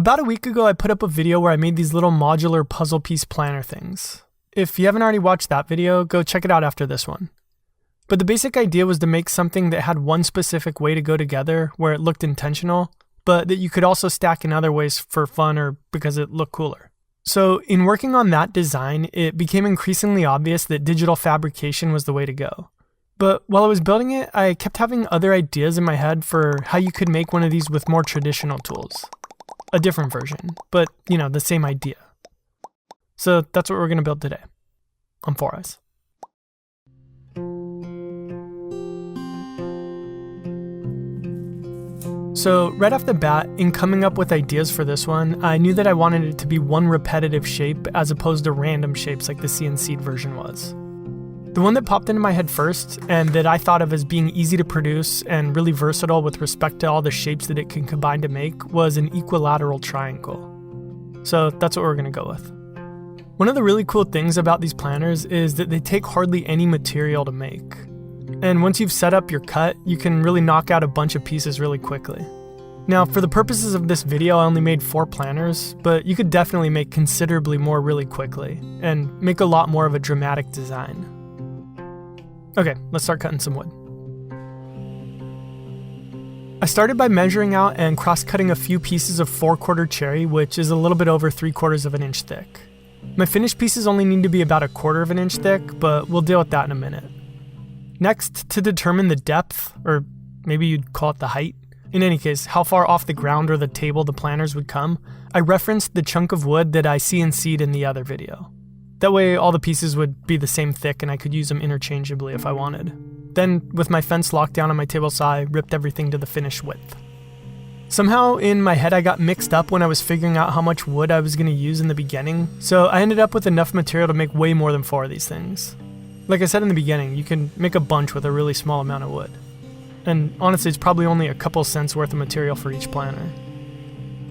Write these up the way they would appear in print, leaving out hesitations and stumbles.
about a week ago, I put up a video where I made these little modular puzzle piece planner things. If you haven't already watched that video, go check it out after this one. But the basic idea was to make something that had one specific way to go together where it looked intentional, but that you could also stack in other ways for fun or because it looked cooler. So in working on that design, it became increasingly obvious that digital fabrication was the way to go. But while I was building it, I kept having other ideas in my head for how you could make one of these with more traditional tools. A different version, but the same idea. So that's what we're going to build today on 4Eyes. So right off the bat, in coming up with ideas for this one, I knew that I wanted it to be one repetitive shape as opposed to random shapes like the CNC'd version was. The one that popped into my head first, and that I thought of as being easy to produce and really versatile with respect to all the shapes that it can combine to make, was an equilateral triangle. So that's what we're going to go with. One of the really cool things about these planners is that they take hardly any material to make. And once you've set up your cut, you can really knock out a bunch of pieces really quickly. Now, for the purposes of this video, I only made 4 planners, but you could definitely make considerably more really quickly, and make a lot more of a dramatic design. Okay, let's start cutting some wood. I started by measuring out and cross-cutting a few pieces of 4/4 cherry, which is a little bit over 3/4 of an inch thick. My finished pieces only need to be about 1/4 of an inch thick, but we'll deal with that in a minute. Next, to determine the depth, or maybe you'd call it the height, in any case, how far off the ground or the table the planners would come, I referenced the chunk of wood that I CNC'd in the other video. That way all the pieces would be the same thick and I could use them interchangeably if I wanted. Then, with my fence locked down on my table saw, I ripped everything to the finished width. Somehow in my head I got mixed up when I was figuring out how much wood I was going to use in the beginning, so I ended up with enough material to make way more than 4 of these things. Like I said in the beginning, you can make a bunch with a really small amount of wood. And honestly, it's probably only a couple cents worth of material for each planner.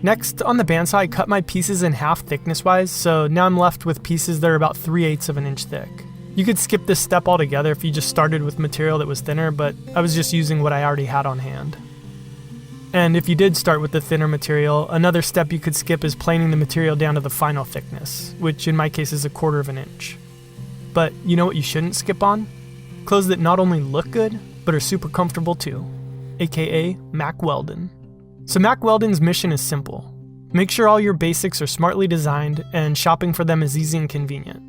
Next, on the bandsaw, I cut my pieces in half thickness-wise, so now I'm left with pieces that are about 3/8 of an inch thick. You could skip this step altogether if you just started with material that was thinner, but I was just using what I already had on hand. And if you did start with the thinner material, another step you could skip is planing the material down to the final thickness, which in my case is 1/4 of an inch. But you know what you shouldn't skip on? Clothes that not only look good, but are super comfortable too, aka Mack Weldon. So Mack Weldon's mission is simple. Make sure all your basics are smartly designed and shopping for them is easy and convenient.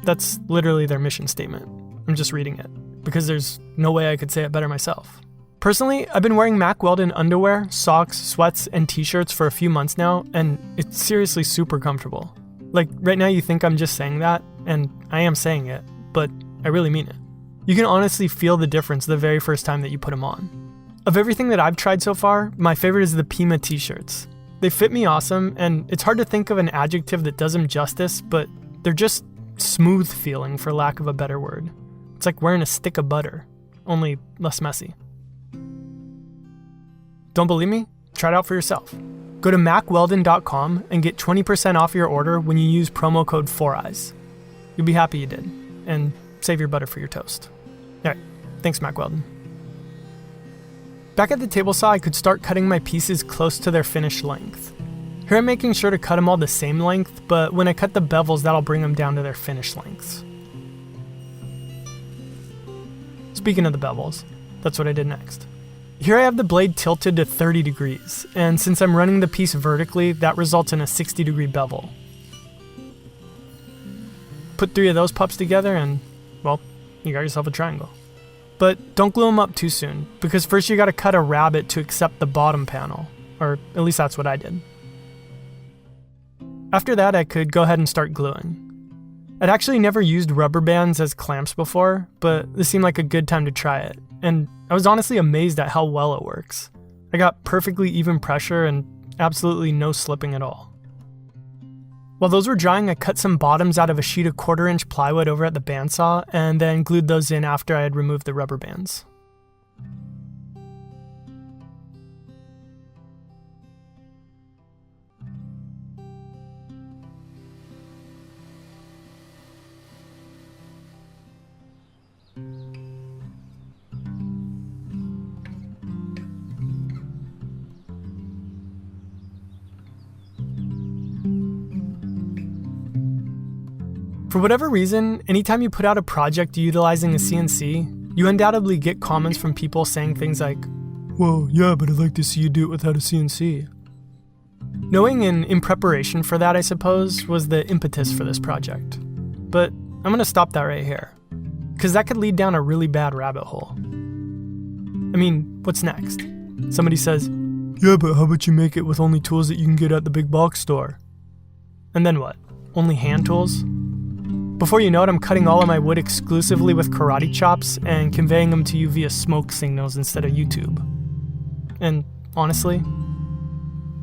That's literally their mission statement. I'm just reading it, because there's no way I could say it better myself. Personally, I've been wearing Mack Weldon underwear, socks, sweats, and t-shirts for a few months now, and it's seriously super comfortable. Like, right now you think I'm just saying that, and I am saying it, but I really mean it. You can honestly feel the difference the very first time that you put them on. Of everything that I've tried so far, my favorite is the Pima t-shirts. They fit me awesome, and it's hard to think of an adjective that does them justice, but they're just smooth feeling, for lack of a better word. It's like wearing a stick of butter, only less messy. Don't believe me? Try it out for yourself. Go to mackweldon.com and get 20% off your order when you use promo code 4Eyes. You'll be happy you did, and save your butter for your toast. Alright, thanks Mack Weldon. Back at the table saw, I could start cutting my pieces close to their finished length. Here I'm making sure to cut them all the same length, but when I cut the bevels, that'll bring them down to their finished lengths. Speaking of the bevels, that's what I did next. Here I have the blade tilted to 30 degrees, and since I'm running the piece vertically, that results in a 60-degree bevel. Put 3 of those pups together and, well, you got yourself a triangle. But don't glue them up too soon, because first you gotta cut a rabbet to accept the bottom panel, or at least that's what I did. After that, I could go ahead and start gluing. I'd actually never used rubber bands as clamps before, but this seemed like a good time to try it, and I was honestly amazed at how well it works. I got perfectly even pressure and absolutely no slipping at all. While those were drying, I cut some bottoms out of a sheet of 1/4-inch plywood over at the bandsaw and then glued those in after I had removed the rubber bands. For whatever reason, anytime you put out a project utilizing a CNC, you undoubtedly get comments from people saying things like, "Well, yeah, but I'd like to see you do it without a CNC." Knowing and in preparation for that, I suppose, was the impetus for this project. But I'm gonna stop that right here, because that could lead down a really bad rabbit hole. I mean, what's next? Somebody says, "Yeah, but how about you make it with only tools that you can get at the big box store?" And then what? Only hand tools? Before you know it, I'm cutting all of my wood exclusively with karate chops and conveying them to you via smoke signals instead of YouTube. And honestly,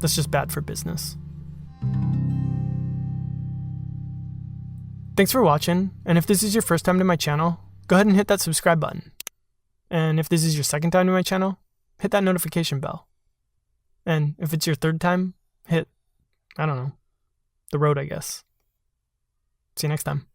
that's just bad for business. Thanks for watching, and if this is your first time to my channel, go ahead and hit that subscribe button. And if this is your second time to my channel, hit that notification bell. And if it's your third time, hit, I don't know, the road, I guess. See you next time.